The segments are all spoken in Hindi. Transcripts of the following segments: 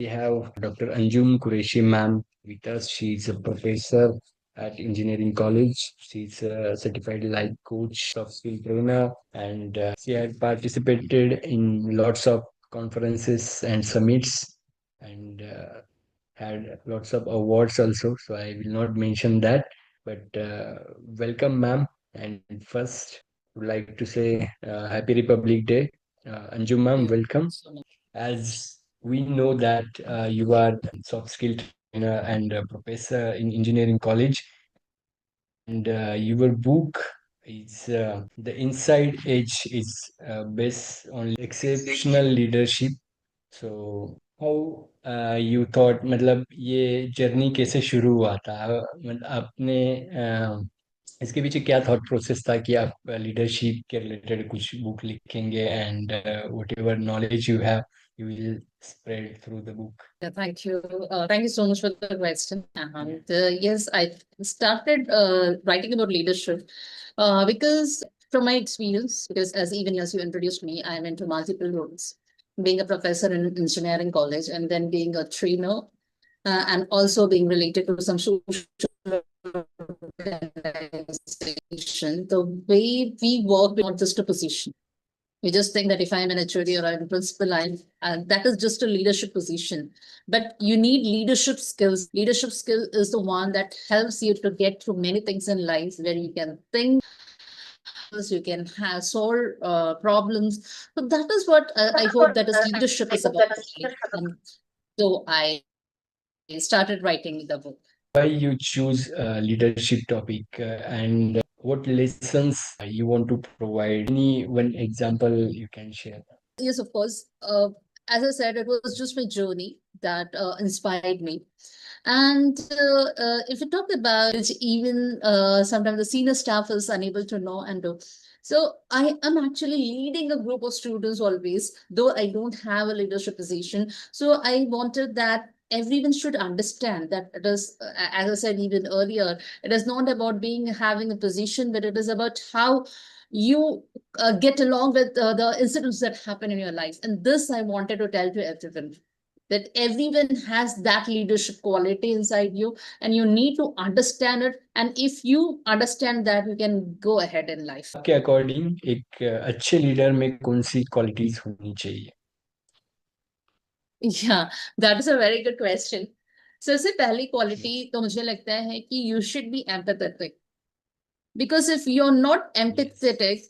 We have Dr. Anjum Qureshi ma'am with us. She's a professor at Engineering College. She's a certified life coach, soft skill trainer, and she had participated in lots of conferences and summits and had lots of awards also. So I will not mention that, but welcome, ma'am. And first, would like to say Happy Republic Day. Anjum ma'am, welcome. As we know that you are soft skill trainer and a professor in engineering college, and your book is The Inside Edge is based on exceptional leadership. So how you thought, मतलब ये जर्नी कैसे शुरू हुआ था? मतलब आपने इसके पीछे क्या थॉट प्रोसेस था कि आप लीडरशिप के रिलेटेड कुछ बुक लिखेंगे and what ever knowledge you have you will spread through the book. Yeah, thank you. Thank you so much for the question. And yes, I started writing about leadership because from my experience, because as you introduced me, I'm into multiple roles, being a professor in engineering college and then being a trainer and also being related to some social organization. The way we work, not just a position. We just think that if I'm an HOD or I'm a principal, that is just a leadership position. But you need leadership skills. Leadership skill is the one that helps you to get through many things in life where you can think, you can have solve problems. So that is what I hope that is leadership is about. And so I started writing the book. Why you choose a leadership topic and what lessons you want to provide? Any one example you can share? Yes, of course. As I said, it was just my journey that inspired me. And if you talk about it, even sometimes the senior staff is unable to know and do. So I am actually leading a group of students always, though I don't have a leadership position. So I wanted that everyone should understand that it is, as I said even earlier, it is not about being having a position, but it is about how you get along with the incidents that happen in your life. And this I wanted to tell to everyone, that everyone has that leadership quality inside you and you need to understand it. And if you understand that, you can go ahead in life. आपके अकॉर्डिंग एक अच्छे लीडर में कौन सी क्वालिटीज होनी चाहिए? Yeah, that is a very good question. So सबसे पहली क्वालिटी तो मुझे लगता है कि you should be empathetic, because if you're not Yes. empathetic,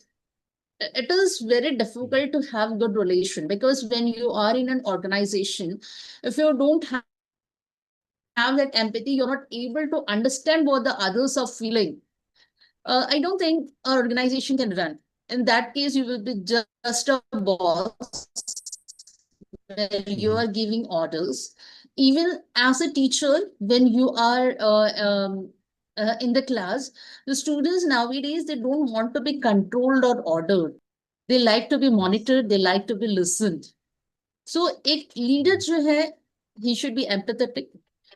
it is very difficult to have good relation, because when you are in an organization, if you don't have that empathy, you're not able to understand what the others are feeling. I don't think our organization can run. In that case, you will be just a boss where you are giving orders. Even as a teacher, when you are in the class, the students nowadays, they don't want to be controlled or ordered. They like to be monitored, they like to be listened. So एक leader जो है, he should be empathetic.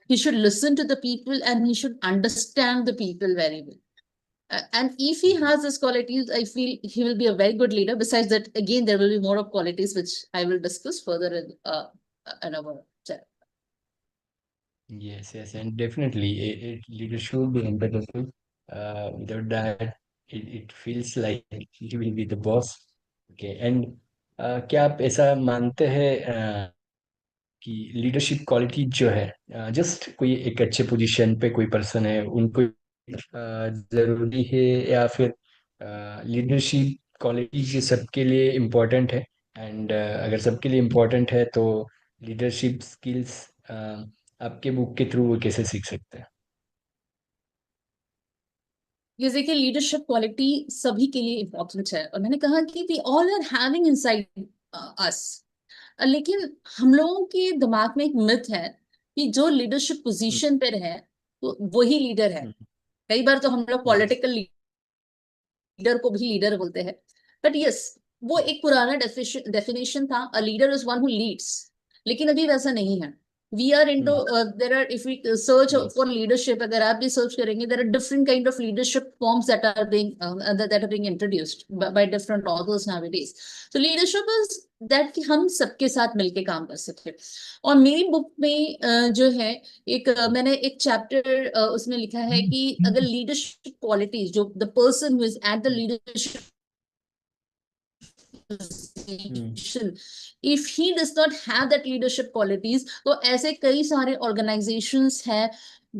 He should listen to the people and he should understand the people very well. And if he has these qualities, I feel he will be a very good leader. Besides that, again, there will be more of qualities which I will discuss further in our chat. Yes, yes, and definitely leader should be empathetic. Without that, it feels like he will be the boss. Okay, and क्या आप ऐसा मानते हैं कि लीडरशिप क्वालिटी जो है जस्ट कोई एक अच्छे पोजीशन पे कोई पर्सन है उनको जरूरी है, या फिर लीडरशिप क्वालिटी सबके लिए इम्पोर्टेंट है? एंड अगर सबके लिए इम्पोर्टेंट है तो लीडरशिप स्किल्स आपके बुक के थ्रू वो कैसे सीख सकते हैं? ये देखिए, लीडरशिप क्वालिटी सभी के लिए इम्पोर्टेंट है, और मैंने कहा कि we all are having inside us. लेकिन हम लोगों के दिमाग में एक मिथ है कि जो लीडरशिप पोजीशन पे है तो वही लीडर है। कई बार तो हम लोग पॉलिटिकल लीडर को भी लीडर बोलते हैं, बट यस, वो एक पुराना डेफिनेशन था, a leader is one who Leeds. लेकिन अभी वैसा नहीं है। we are into there are, if we search Yes. for leadership, अगर आप भी search करेंगे, there are different kind of leadership forms that are being that are being introduced by different authors nowadays. So leadership is that कि हम सबके साथ मिलके काम कर सके. और मेरी बुक में जो है एक मैंने एक चैप्टर उसमें लिखा है कि अगर लीडरशिप क्वालिटीज जो the person who is at the leadership if he does not have that leadership qualities, तो ऐसे कई सारे organizations हैं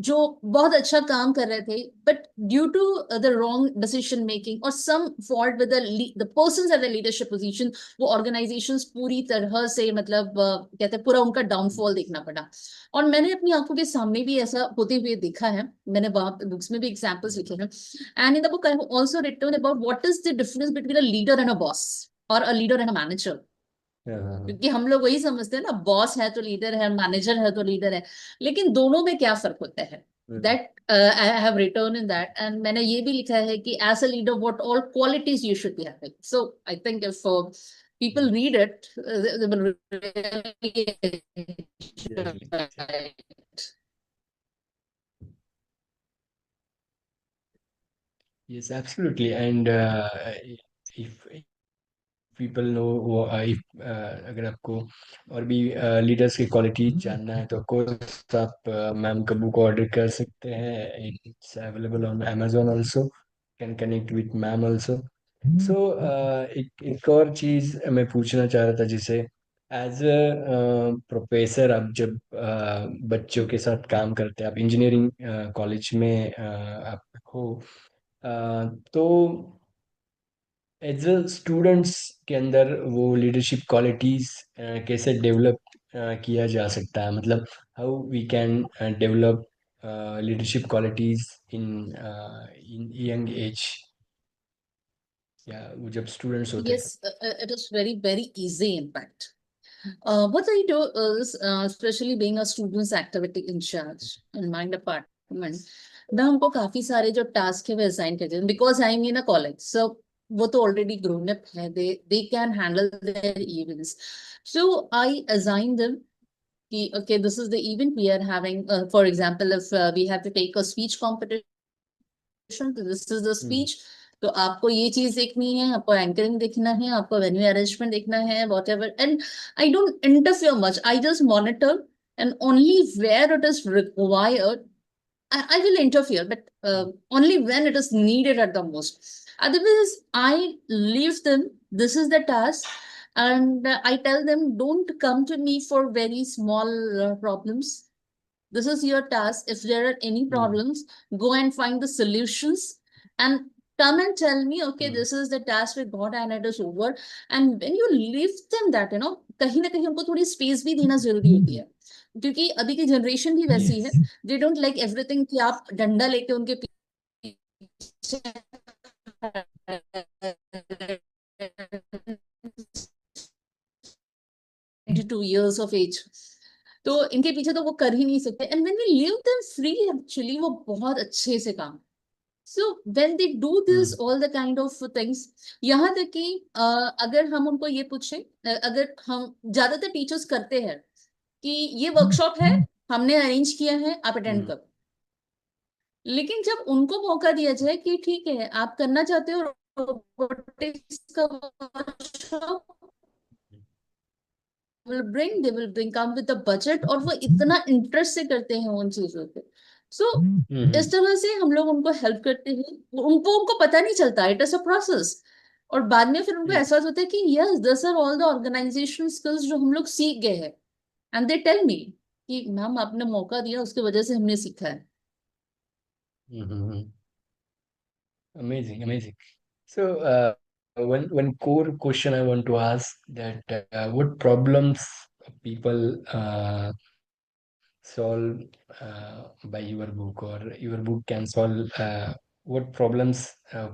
जो बहुत अच्छा काम कर रहे थे, but due to the wrong decision making or some fault with the persons at the leadership position, वो organizations पूरी तरह से मतलब कहते हैं पूरा उनका downfall देखना पड़ा. और मैंने अपनी आंखों के सामने भी ऐसा होते हुए देखा है. मैंने वहां बुक्स में भी examples लिखे हैं. And in the book I have also written about what is the difference between a leader and a boss or a leader and a manager. क्योंकि हम लोग वही समझते हैं ना, बॉस है तो लीडर है, मैनेजर है तो लीडर है, लेकिन दोनों में क्या फर्क होता है. That I have return in that, and मैंने ये भी लिखा है कि as a leader what all qualities you should be having. So I think if people read it, they will really enjoy it. Yes, absolutely. And if people know वो if अगर आपको और भी लीडर्स की क्वालिटी जानना है तो कोर्स आप मैम का बुक ऑर्डर कर सकते हैं. It's available on Amazon also. Can connect with ma'am also. So एक और चीज मैं पूछना चाह रहा था, जिसे एज अ प्रोफेसर आप जब बच्चों के साथ काम करते हैं, आप इंजीनियरिंग कॉलेज में आप हो, तो एज अ स्टूडेंट्स के अंदर वो लीडरशिप क्वालिटीज कैसे डेवलप किया जा सकता है, मतलब how we can develop leadership qualities in in young age, या वो जब स्टूडेंट्स होते हैं. Yes, it is very, very easy, in fact. What I do is, especially being a student's activity in charge in my department, ना हमको काफी सारे जो टास्क है वो असाइन करते हैं, because I am in a college, so वो तो ऑलरेडी ग्रोन अप है, they can handle their events. So I assign them कि okay, this is the event we are having. For example, if we have to take a speech competition, this is the speech. तो आपको ये चीज देखनी है, आपको एंकरिंग देखना है, आपको वेन्यू अरेंजमेंट देखना है, whatever. And I don't interfere much, I just monitor, and only where it is required I will interfere, but only when it is needed at the most. Otherwise, I leave them. This is the task, and I tell them, don't come to me for very small problems. This is your task. If there are any problems, go and find the solutions and come and tell me, okay, this is the task we got and it is over. And when you leave them that, कहीं ना कहीं उनको थोड़ी स्पेस भी देना जरूरी होती है, क्योंकि अभी की जनरेशन भी वैसी है. दे डोंट लाइक एवरीथिंग कि आप डंडा लेके उनके पीछे 2 years of age. तो इनके पीछे तो वो कर ही नहीं सकते. And when we leave them free, actually वो बहुत अच्छे से काम. So when they do this all the kind of things, यहाँ तक कि अगर हम उनको ये पूछे, अगर हम ज्यादातर टीचर्स करते हैं कि ये वर्कशॉप है, हमने अरेंज किया है, आप अटेंड करो. लेकिन जब उनको मौका दिया जाए कि ठीक है आप करना चाहते हो रोबोटिक्स का workshop, they will bring come with the budget, और वो इतना इंटरेस्ट से करते हैं उन चीजों पे. सो इस तरह से हम लोग उनको हेल्प करते हैं. उनको पता नहीं चलता, इट इज अ प्रोसेस. और बाद में फिर उनको एहसास होता है कि yes, this are all the organisation skills जो हम लोग सीख गए हैं. एंड दे टेल मी कि मैम आपने मौका दिया, उसकी वजह से हमने सीखा है. Amazing, amazing. So, one core question I want to ask, that what problems people solve by your book, or your book can solve, what problems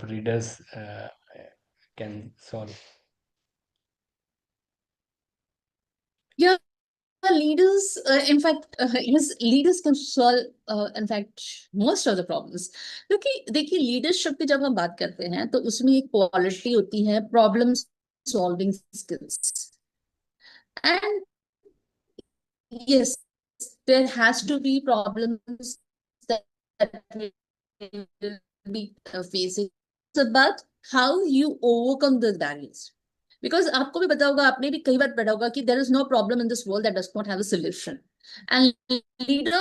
readers can solve? Yeah, leaders, in fact, yes, leaders can solve, in fact, most of the problems. क्योंकि देखिए, लीडरशिप की जब हम बात करते हैं तो उसमें एक क्वालिटी होती है problem solving skills. And yes, there has to be problems that we will be facing. It's about how you overcome the barriers. Because आपको भी पता होगा, आपने भी कई बार पढ़ा होगा कि there is no problem in this world that does not have a solution. And leader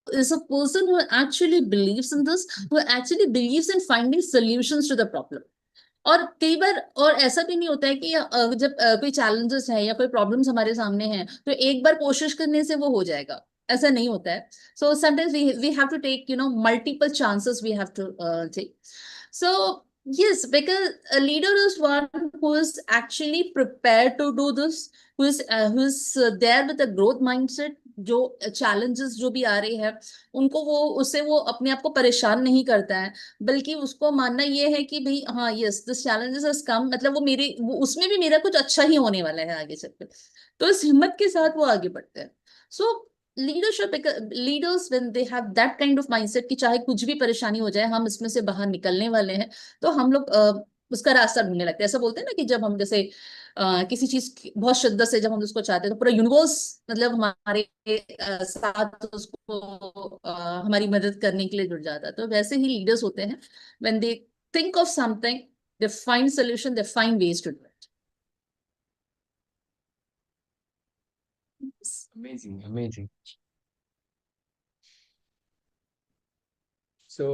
is a person who actually believes in this, who actually believes in finding solutions to the problem. और कई बार और ऐसा भी नहीं होता है कि जब कोई चैलेंजेस है या कोई प्रॉब्लम्स हमारे सामने हैं तो एक बार कोशिश करने से वो हो जाएगा, ऐसा नहीं होता है. So sometimes we have to take multiple chances we have to take. So yes, because a leader is one who is actually prepared to do this, who is there with a growth mindset. जो challenges जो भी आ रही है उनको वो उससे वो अपने आप को परेशान नहीं करता है, बल्कि उसको मानना ये है कि भाई हाँ yes this challenges has come, मतलब वो उसमें भी मेरा कुछ अच्छा ही होने वाला है आगे चलकर. तो इस हिम्मत के साथ वो आगे बढ़ते हैं. सो leadership, leaders when they have that kind of mindset कि चाहे कुछ भी परेशानी हो जाए हम इसमें से बाहर निकलने वाले हैं, तो हम लोग उसका रास्ता ढूंढने लगते हैं. ऐसा बोलते हैं ना कि जब हम जैसे किसी चीज बहुत शिद्दत से जब हम उसको चाहते हैं तो पूरा यूनिवर्स मतलब हमारे साथ उसको हमारी मदद करने के लिए जुड़ जाता है. तो वैसे ही लीडर्स होते हैं, when they think of something they find solution, they find ways to do it. Amazing, amazing. So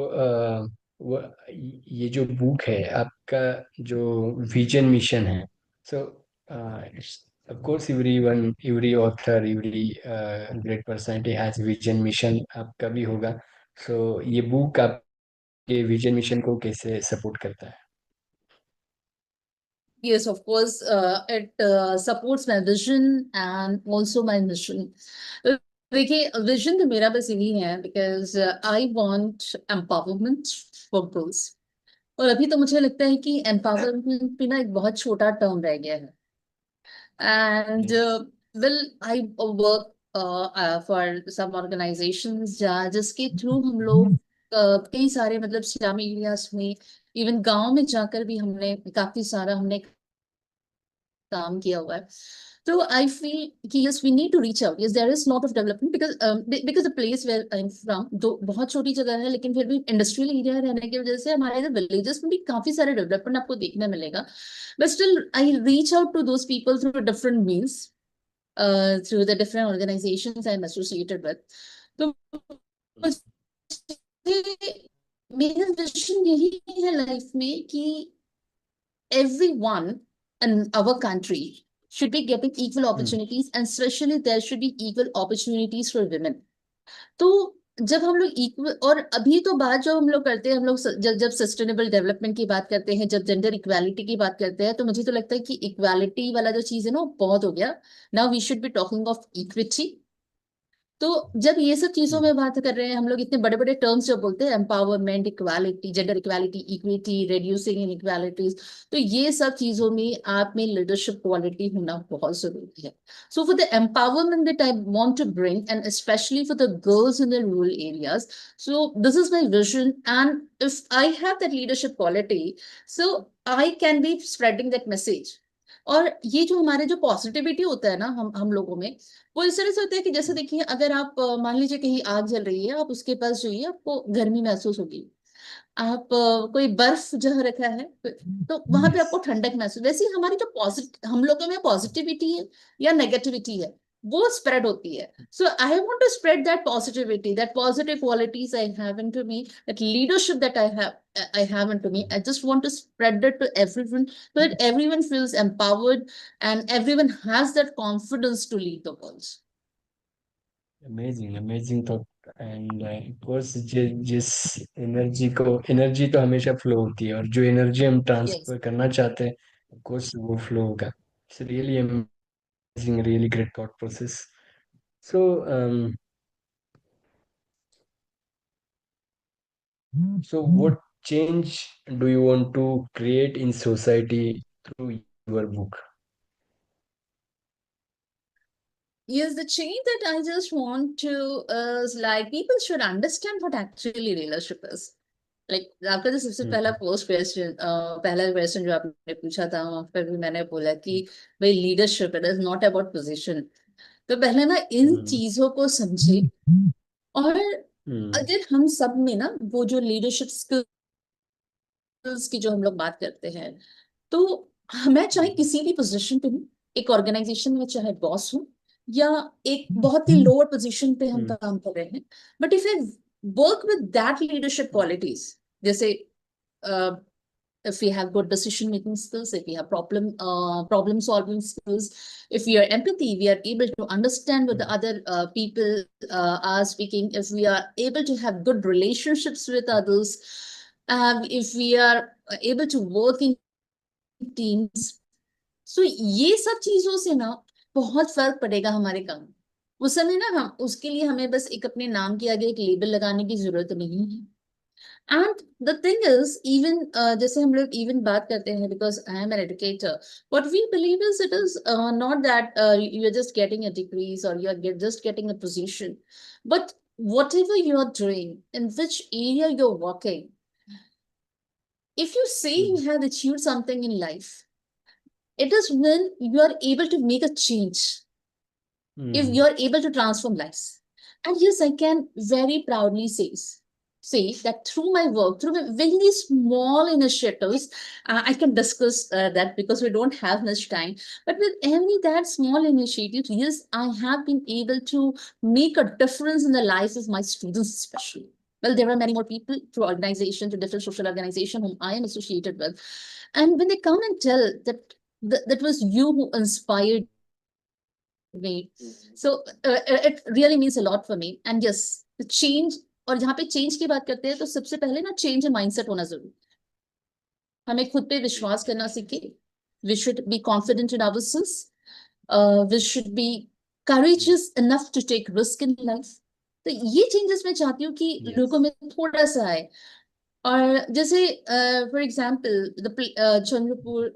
ये जो बुक है आपका, जो विजन मिशन है, so of course every author, every great personality has vision mission, आपका भी होगा. सो ये बुक आपके विजन मिशन को कैसे सपोर्ट करता है? Yes, of course, it supports my vision and also my mission. देखिए विजन तो मेरा बस यही है, because I want empowerment for girls. और अभी तो मुझे लगता है कि एम्पावरमेंट भी ना एक बहुत छोटा टर्म रह गया है. And Yes. Will I work for some organisations जिसके थ्रू हम लोग कई सारे मतलब स्लम एरियाज में, इवन गांव में जाकर भी हमने काफी सारा हमने काम किया हुआ है. तो आई फील कि yes we need to reach out. Yes there is lot of development because the place where I am from though बहुत छोटी जगह है, लेकिन फिर भी इंडस्ट्रियल एरिया रहने की वजह से हमारे इधर विलेजेस में भी काफी सारे डेवलपमेंट आपको देखने मिलेगा. But still I reach out to those people through different means, through the different organizations I'm associated with. तो मुझे मेरा विजन यही है लाइफ में कि everyone in our country should be getting equal opportunities, and especially there should be equal opportunities for women. तो जब हम लोग इक्वल, और अभी तो बात जो हम लोग करते हैं, हम लोग जब सस्टेनेबल डेवलपमेंट की बात करते हैं, जब जेंडर इक्वालिटी की बात करते हैं, तो मुझे तो लगता है कि इक्वालिटी वाला जो चीज है ना वो बहुत हो गया. Now we should be talking of equity. तो जब ये सब चीजों में बात कर रहे हैं हम लोग, इतने बड़े बड़े टर्म्स जो बोलते हैं, empowerment, equality, gender equality, equity, reducing inequalities, तो ये सब चीजों में आप में लीडरशिप क्वालिटी होना बहुत जरूरी है. So for the empowerment that I want to bring, and specially for the girls in the rural areas, so this is my vision. And if I have that leadership quality, so I can be spreading that message. और ये जो हमारे जो पॉजिटिविटी होता है ना हम लोगों में, वो इस तरह से होता है कि जैसे देखिए अगर आप मान लीजिए कहीं आग जल रही है, आप उसके पास जाइए, आपको गर्मी महसूस होगी. आप कोई बर्फ जहाँ रखा है तो वहां पे आपको ठंडक महसूस. वैसे ही हमारी जो पॉजिटिव हम लोगों में पॉजिटिविटी है या नेगेटिविटी है वो स्प्रेड होती है. So I want to spread that positivity, that positive qualities I have into me, that leadership that I have into me. I just want to spread it to everyone so that everyone feels empowered and everyone has that confidence to lead the world. Amazing, amazing thought. And course जिस एनर्जी तो हमेशा फ्लो होती है, और जो एनर्जी हम Yes. ट्रांसफर करना चाहते हैं, ऑफ कोर्स वो फ्लो होगा. It's really amazing, really great thought process. So what change do you want to create in society through your book? Yes, the change that I just want to is like people should understand what actually leadership is. Like आपका जो सबसे पहला हम्म. फर्स्ट क्वेश्चन, पहला क्वेश्चन जो आपने पूछा था, वहाँ पर भी मैंने बोला कि भाई leadership it is not about position. तो पहले ना इन हम्म चीजों को समझे। और हम्म अगर हम सब में ना वो जो लीडरशिप स्किल्स की जो हम लोग बात करते हैं, तो मैं चाहे हम्म किसी भी पोजीशन पे हूँ, एक ऑर्गेनाइजेशन में चाहे बॉस हूँ, या एक बहुत ही लोअर पोजीशन पे हम हम्म काम कर रहे हैं, but if I work with that leadership qualities, जैसे if we have good decision making skills, if we have problem solving skills, if we are empathy, we are able to understand what the hmm other people are speaking, if we are able to have good relationships with others, if we are able to work in teams, so ये सब चीजों से ना बहुत फर्क पड़ेगा हमारे काम। उस समय ना हम उसके लिए हमें बस एक अपने नाम के आगे एक लेबल लगाने की जरूरत नहीं है। And the thing is, even जैसे हम लोग even बात करते हैं, because I am an educator, what we believe is it is not that you are just getting a degree or you are just getting a position, but whatever you are doing, in which area you're working, if you say you hmm have achieved something in life, it is when you are able to make a change, if hmm you're able to transform lives. And yes, I can very proudly say that through my work, through my very small initiatives, I can discuss that because we don't have much time. But with every that small initiative, yes, I have been able to make a difference in the lives of my students, especially. Well, there are many more people through organization, to different social organization whom I am associated with. And when they come and tell that that was you who inspired me. So it really means a lot for me. And yes, the change, और जहाँ पे चेंज की बात करते हैं तो सबसे पहले ना चेंज माइंडसेट होना जरूरी। हमें खुद पे विश्वास करना सीखे। We should be confident in ourselves. We should be courageous enough to take risk in life. तो ये चेंजेस मैं चाहती हूँ कि लोगों yes में थोड़ा सा आए। और जैसे फॉर एग्जाम्पल चंद्रपुर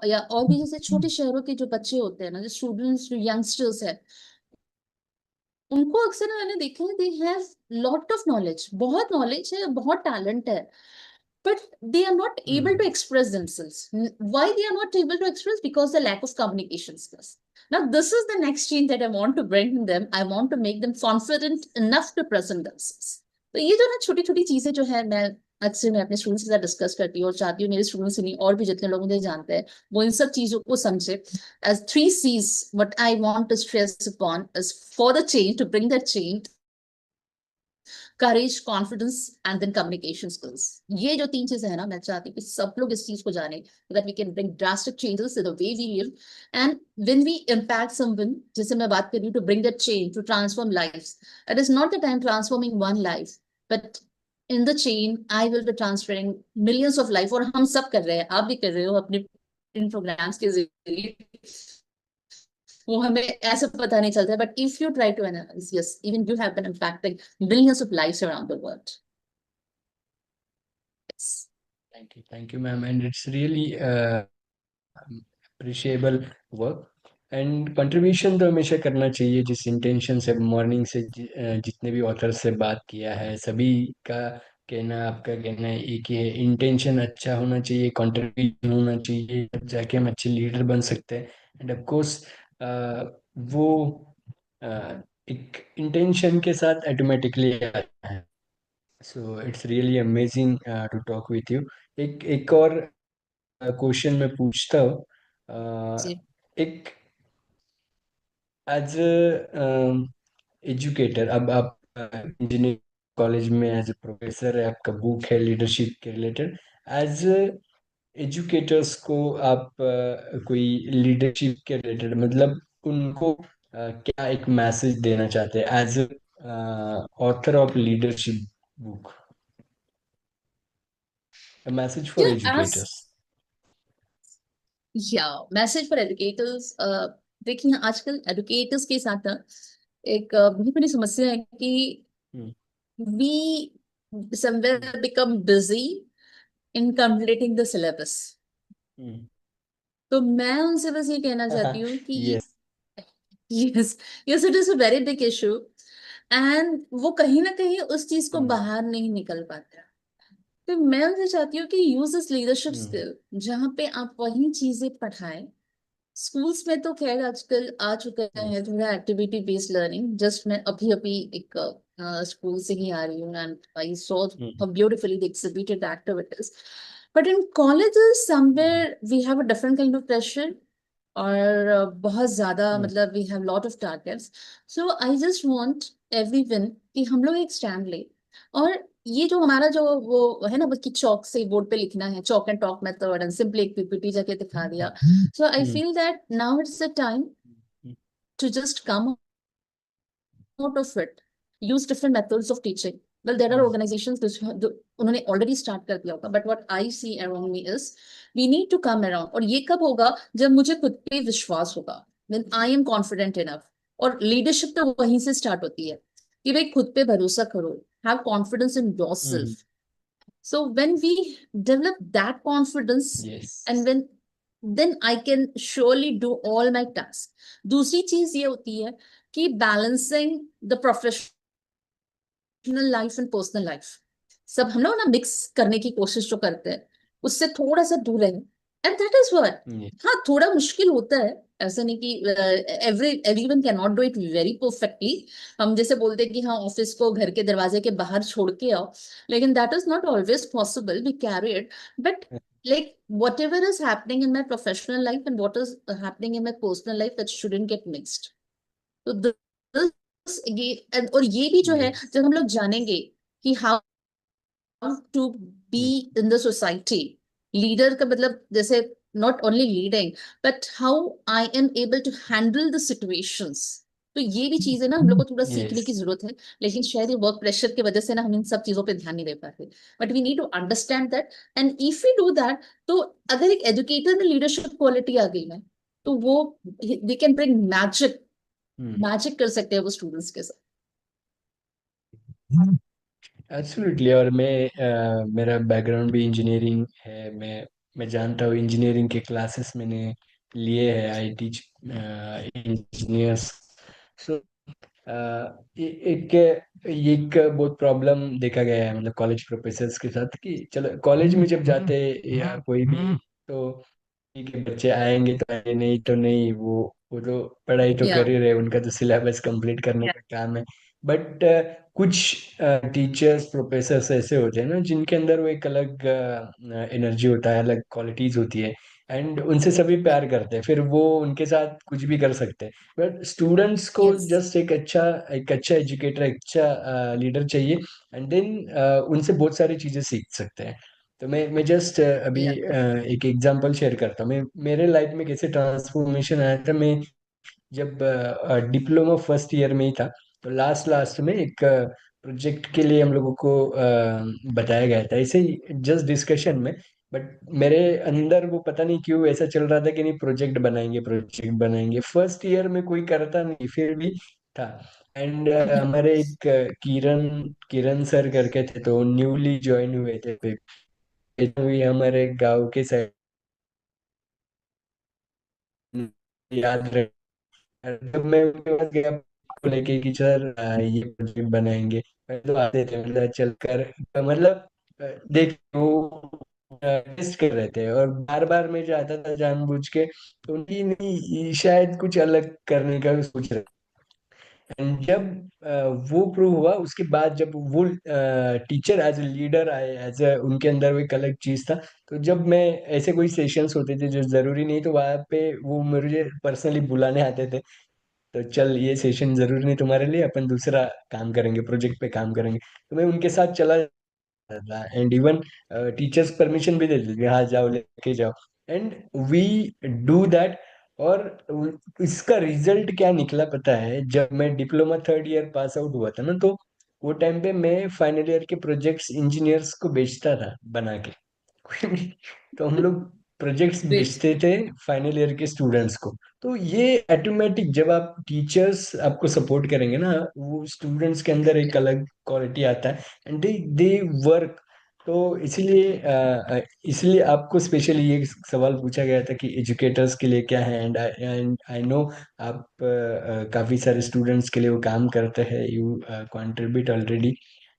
या और भी जैसे छोटे शहरों के जो बच्चे होते हैं ना, जो स्टूडेंट्स, जो यंगस्टर्स है, उनको अक्सर ना मैंने देखा है, they have lot of knowledge, बहुत नॉलेज है, बहुत टैलेंट है, but they are not able to hmm express themselves. Why they are not able to express? Because the lack of communication skills. Now this is the next change that I want to bring in them. I want to make them confident enough to present themselves. तो ये जो ना छोटी छोटी चीजें जो है, मैं अक्सर मैं अपने स्टूडेंट्स के साथ डिस्कस करती हूँ और चाहती हूँ मेरे स्टूडेंट्स नहीं और भी जितने लोग मुझे जानते हैं वो इन सब चीजों को समझे। As three C's, what I want to stress upon is for the change, to bring that change, courage, confidence and then communication skills. ये जो तीन चीजें है ना, मैं चाहती हूँ कि सब लोग इस चीज को जाने, that we can bring drastic changes in the way we live. And when we impact someone, जैसे मैं बात कर रही हूँ, to bring that change, to transform lives, it is not that I am transforming one life, but in the chain I will be transferring millions of life. और हम सब कर रहे हैं, आप भी कर रहे हो अपने इन प्रोग्राम्स के जरिए। वो हमें ऐसे पता नहीं चलता, but if you try to analyse, yes, even you have been impacting millions of lives around the world. Yes. thank you ma'am, and it's really appreciable work and contribution तो हमेशा करना चाहिए जिस इंटेंशन से मॉर्निंग से जितने भी ऑथर से बात किया है सभी का कहना, आपका कहना है एक ही है, इंटेंशन अच्छा होना चाहिए, कंट्रीब्यूशन होना चाहिए, तब जाके हम अच्छे लीडर बन सकते हैं। एंड ऑफ कोर्स वो एक इंटेंशन के साथ ऑटोमेटिकली आता है। So it's really amazing to talk with you. एक और क्वेश्चन मैं पूछता हूँ। जी। एक एज एजुकेटर, अब आप इंजीनियरिंग कॉलेज में एज ए प्रोफेसर है, आपका बुक है लीडरशिप के रिलेटेड। एज एजुकेटर्स को आप कोई लीडरशिप के रिलेटेड मतलब उनको क्या एक मैसेज देना चाहते हैं as author of leadership book, message for Yeah, as educators. या मैसेज फॉर एजुकेटर्स। देखिए आजकल एजुकेटर्स के साथ ना एक बहुत बड़ी समस्या है कि हम्म we hmm somewhere become busy in completing the syllabus. हम्म तो मैं उनसे बस ये कहना चाहती हूँ कि yes yes, yes, it is a very big issue. And वो कहीं ना कहीं उस चीज को हम्म बाहर नहीं निकल पाता। तो मैं उनसे चाहती हूँ कि use this leadership hmm skill, जहाँ पे आप वही चीजें पढ़ाएं स्कूल्स में तो खैर आजकल आ चुका Yes. है थोड़ा एक्टिविटी बेस्ड लर्निंग। जस्ट मैं अभी अभी एक स्कूल से ही आ रही हूँ, and I saw Mm, how beautifully they exhibited the activities. But in colleges, mm, somewhere we have a different kind of pressure, और बहुत ज्यादा mm, मतलब we have lot of targets. So I just want everyone कि हम लोग एक स्टैंड ले, और ये जो हमारा जो वो है ना, बस कि चौक से बोर्ड पे लिखना है, chalk and talk method, and simply एक पीपीटी जाके दिखा दिया। So I mm, feel that now it's the time mm. to just come out of it, use different methods of teaching. Well, there are Yes. organizations which उन्होंने already start कर दिया होगा, but what I see around me is we need to come around। और ये कब होगा? जब मुझे खुद पे विश्वास होगा, when I am confident enough। और leadership तो वहीं से start होती है कि भाई खुद पे भरोसा करो, have confidence in Mhm. yourself। So when we develop that confidence, and Yes. when then I can surely do all my tasks। दूसरी चीज ये होती है कि balancing the professional life and personal life, सब हम लोग ना मिक्स करने की कोशिश जो करते हैं, उससे थोड़ा सा दूर रहें। And that is what, Yeah. हाँ थोड़ा मुश्किल होता है। ऐसा नहीं कि everyone can not do it very perfectly. हम जैसे बोलते हैं कि हाँ ऑफिस को घर के दरवाजे के बाहर छोड़ के आओ, लेकिन that is not always possible, we carry it. But like whatever is happening in my professional life and what is happening in my personal life, that shouldn't get mixed। तो ये और ये भी जो है Yes. जब हम लोग जानेंगे कि how to be Mm. In the society, leader का मतलब जैसे not only leading, but how I am able to handle the situations. तो ये भी चीजें ना हम लोग को थोड़ा सीखने की Yes. जरूरत है, लेकिन शायद ये वर्क प्रेशर की वजह से ना हम इन सब चीजों पे ध्यान नहीं दे पाते। But we need to understand that, and if you do that, तो अगर एक एजुकेटर में लीडरशिप क्वालिटी आ गई ना, तो वो we can bring magic, Mm. Magic कर सकते हैं वो स्टूडेंट्स के साथ। एब्सोल्युटली। और मेरा बैकग्राउंड भी इंजीनियरिंग है। मैं जानता हूँ इंजीनियरिंग के क्लासेस मैंने लिए हैं। I teach engineers. सो एक एक बहुत प्रॉब्लम देखा गया है मतलब कॉलेज प्रोफेसर्स के साथ कि चलो कॉलेज में जब जाते हैं या कोई भी, तो ठीक है बच्चे आएंगे तो आएंगे, नहीं तो नहीं। वो तो पढ़ाई तो या कर ही रहे, उनका तो सिलेबस कंप्लीट करने का काम है। बट कुछ टीचर्स प्रोफेसर्स ऐसे होते हैं ना जिनके अंदर वो एक अलग एनर्जी होता है, अलग क्वालिटीज होती है, एंड उनसे सभी प्यार करते हैं, फिर वो उनके साथ कुछ भी कर सकते हैं। बट स्टूडेंट्स को यस जस्ट एक अच्छा एजुकेटर, एक अच्छा लीडर चाहिए, एंड देन उनसे बहुत सारी चीजें सीख सकते हैं। तो मैं जस्ट अभी या एक एग्जांपल शेयर करता हूँ। मैं मेरे लाइफ में कैसे ट्रांसफॉर्मेशन आया था। मैं जब डिप्लोमा फर्स्ट ईयर में ही था, तो लास्ट लास्ट में एक प्रोजेक्ट के लिए हम लोगों को बताया गया था, ऐसे ही जस्ट डिस्कशन में। बट मेरे अंदर वो पता नहीं क्यों ऐसा चल रहा था कि नहीं, प्रोजेक्ट बनाएंगे, प्रोजेक्ट बनाएंगे। फर्स्ट ईयर में कोई करता नहीं, फिर भी था। एंड हमारे एक किरण किरण सर करके थे, तो न्यूली ज्वाइन हुए थे। तो ये हमारे गांव के साइड याद रहे। जब मैं उनके पास गया को लेके कि सर ये प्रोजेक्ट बनाएंगे, पहले तो आते थे मतलब चलकर, मतलब देख वो टेस्ट कर रहे थे, और बार बार मैं जाता था जानबूझ के, तो उनकी नहीं शायद कुछ अलग करने का सोच रहे। एंड जब वो प्रूव हुआ, उसके बाद जब वो टीचर एज ए लीडर आए, एज ए उनके अंदर वो एक अलग चीज था। तो जब मैं ऐसे कोई सेशंस होते थे जो जरूरी नहीं, तो वहां पे वो मुझे पर्सनली बुलाने आते थे। तो चल ये सेशन जरूरी नहीं तुम्हारे लिए, अपन दूसरा काम करेंगे, प्रोजेक्ट पे काम करेंगे। तो मैं उनके साथ चला था, एंड इवन टीचर्स परमिशन भी देते थे, हाँ जाओ लेके जाओ, एंड वी डू दैट। और इसका रिजल्ट क्या निकला पता है? जब मैं diploma third year pass out हुआ था ना, तो वो टाइम पे मैं फाइनल ईयर के प्रोजेक्ट्स इंजीनियर्स को बेचता था बना के। तो हम लोग प्रोजेक्ट्स ग्रेट। बेचते थे फाइनल ईयर के स्टूडेंट्स को। तो ये ऑटोमेटिक, जब आप टीचर्स आपको सपोर्ट करेंगे ना, वो स्टूडेंट्स के अंदर एक अलग क्वालिटी आता है, एंड दे वर्क। तो इसलिए आपको स्पेशली ये सवाल पूछा गया था कि एजुकेटर्स के लिए क्या है, एंड आई नो आप काफी सारे स्टूडेंट्स के लिए वो काम करते हैं, you contribute already.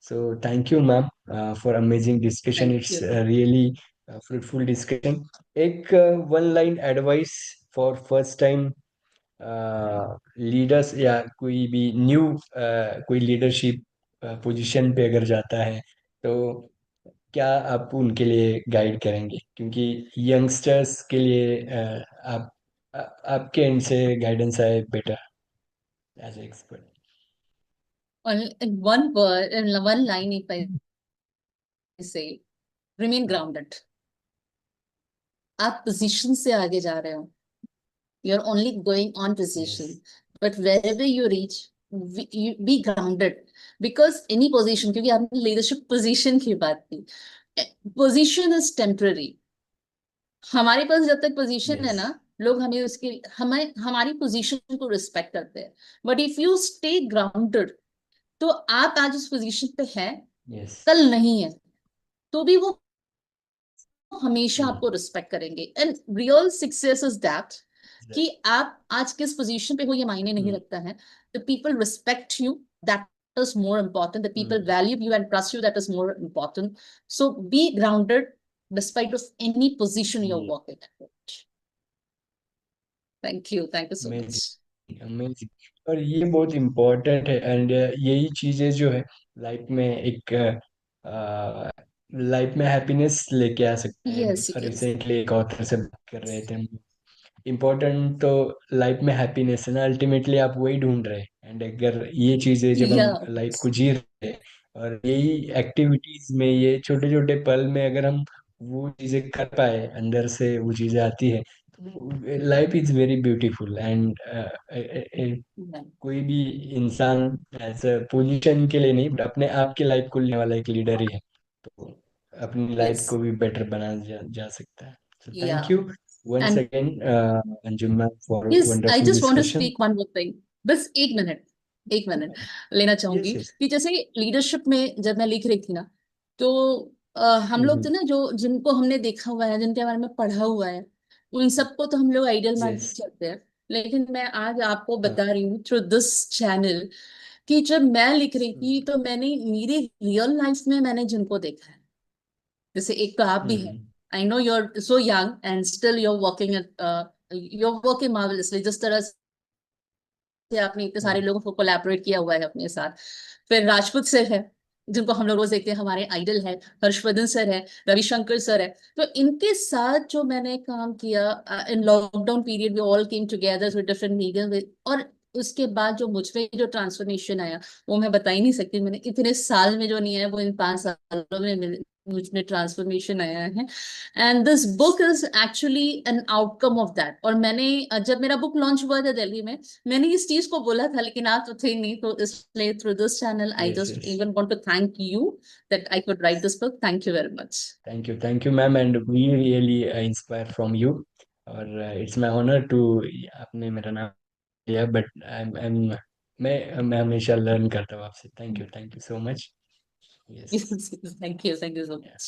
So thank you ma'am for amazing discussion, thank it's you. Really fruitful discussion. एक one line advice for first time leaders या कोई भी न्यू कोई लीडरशिप पोजीशन पे अगर जाता है, तो क्या आप उनके लिए गाइड करेंगे? क्योंकि यंगस्टर्स के लिए आपके एंड से गाइडेंस आए better as expert. In one word, in one line, if I say, remain grounded. आप पोजीशन से आगे जा रहे हो, you're only going on yes. position, but wherever you reach, you be grounded, because any position, क्योंकि आपने leadership position की बात की, position is temporary. हमारे पास जब तक पोजीशन है यस। ना, लोग हमें उसकी हमें हमारी पोजीशन को रिस्पेक्ट करते हैं, but if you stay grounded, तो आप आज उस पोजीशन पे हैं, यस। कल नहीं है, तो भी वो हमेशा आपको रिस्पेक्ट करेंगे। And real success is that, कि आप आज किस पोजीशन पे हो ये मायने नहीं रखता है, the people respect you, that is more important, the people value you and trust you, that is more important. So be grounded despite of any position you're working at. Thank you so much. Amazing, amazing. और ये बहुत इम्पोर्टेंट है, एंड यही चीजें जो है लाइफ में एक लाइफ में हैप्पीनेस लेके आ सकते Yes, हैं। yes. रिसेंटली एक ऑथर से बात कर रहे थे, इम्पोर्टेंट तो लाइफ में हैप्पीनेस है ना, अल्टीमेटली आप वही ढूंढ रहे हैं। एंड अगर ये चीजें जब हम Yeah. लाइफ को जी रहे हैं, और यही एक्टिविटीज में, ये छोटे छोटे पल में अगर हम वो चीजें कर पाए, अंदर से वो चीजें आती है, तो life is very beautiful. And Yeah. कोई भी इंसान एज अ पोजीशन के लिए नहीं, बट अपने आप की लाइफ को लेने वाला एक लीडर ही है, तो अपनी लाइफ को Yes. भी बेटर बनाया जा सकता है। So thank Yeah. You once And again, Anjum ma'am, for yes, I wonderful just want to discussion. speak one more thing. बस एक मिनट लेना Yes, चाहूंगी, yes. कि जैसे लीडरशिप में जब मैं लिख रही थी ना, तो हम लोग Mm-hmm. थे ना, जो जिनको हमने देखा हुआ है, जिनके बारे में पढ़ा हुआ है, उन सबको तो हम लोग आइडियल मान के Yes. चलते हैं। लेकिन मैं आज आपको हाँ। बता रही हूँ थ्रू दिस चैनल, कि जब मैं लिख रही थी, Mm-hmm. तो मैंने मेरी रियल लाइफ में मैंने जिनको देखा है, जैसे एक तो आप भी है, Mm-hmm. I know you are so young and still you are working you are working marvelously, जिस तरह से आपने इतने सारे Mm-hmm. लोगों को कोलैबोरेट किया हुआ है अपने साथ। फिर राजपूत सर है, जिनको हम लोग रोज देखते हैं, हमारे आइडल है, हर्षवर्धन सर है, रविशंकर सर है। तो इनके साथ जो मैंने काम किया in lockdown period, we all came together with different medium, और उसके बाद जो मुझ में जो ट्रांसफॉर्मेशन आया, वो मैं बता ही नहीं सकती। मैंने इतने साल में जो नहीं आया, वो इन 5 सालों में मुझ में ट्रांसफॉर्मेशन आया है। And this book is actually an outcome of that. और मैंने जब मेरा बुक लॉन्च हुआ था दिल्ली में, मैंने इस चीज को बोला था, लेकिन आप तो थे नहीं, तो इसलिए through this channel I Yes, just yes. Even want to thank you that I could write this book. Thank you very much. Thank you, ma'am, and we really inspire from you. और it's my honor to आपने मेरा नाम लिया, बट I'm मैं हमेशा लर्न करता हूँ आपसे। Thank you so much. Yes. Thank you so much.